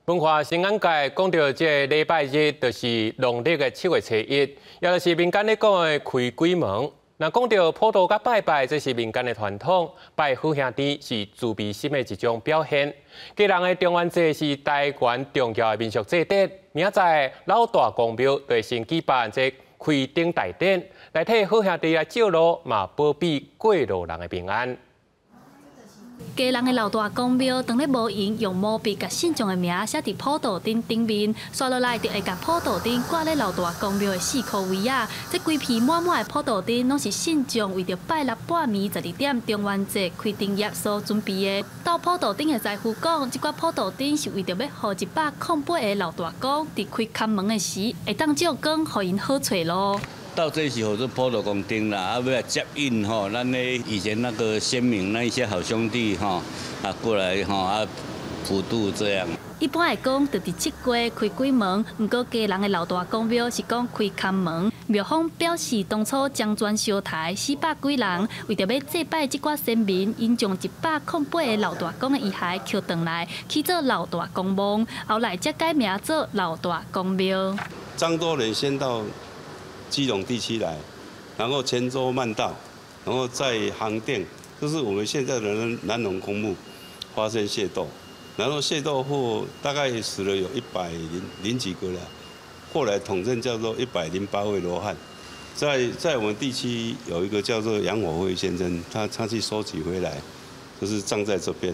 文化新闻界讲到这礼拜日，就是农历的7月初1，也就是民间咧讲的开鬼门。那讲到普渡甲拜拜，这是民间的传统，拜好兄弟是慈悲心的一种表现。家人的中元节是台湾重要的民俗祭典，明仔老大公庙会先举办这开灯大典，来替好兄弟来照路，嘛保庇过路人的平安。 家人的老大公庙，当咧无闲用毛笔甲信众的名写伫普渡灯顶面，刷落来就会甲普渡灯挂咧老大公庙的4颗位啊。这规批满满的普渡灯，拢是信众为着拜六半暝12点中元节开灯夜所准备的。到普渡灯的师傅讲，这挂普渡灯是为着要互108个老大公伫开看门的时，会当照光，互因好找路。 到这时候是普渡公灯啦，要来接应吼，咱咧以前那个先民那一些好兄弟过来普渡这样。一般来讲，就伫7月开鬼门，不过家人的老大公庙是讲开看门。庙方表示，当初将砖烧台400几人，为着要祭拜这挂先民，因将108个老大公的遗骸捡回来，去做老大公墓，后来才改名做老大公庙。漳州人先到 基隆地区来，然后泉州漫道，然后在杭店，就是我们现在的南龙公墓发生械斗，然后械斗后大概死了有100几个了，后来统称叫做108位罗汉。在我们地区有一个叫做杨火辉先生，他去收集回来，就是葬在这边。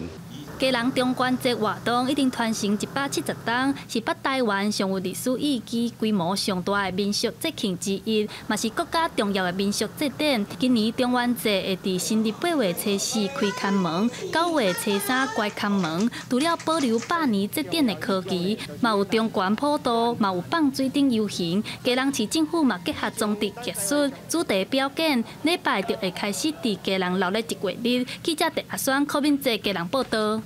家人中元节活动已经传承170档，是北台湾上有历史意义、规模上大的民俗节庆之一，嘛是国家重要的民俗祭典。今年中元节会伫新历8月初4开看门，9月初3关看门。除了保留100年祭典的科技，嘛有中元普渡，嘛有放水顶游行。家人市政府嘛结合宗地艺术主题表演，礼拜就会开始伫家人闹热1月日。记者伫阿选柯敏哲家人报道。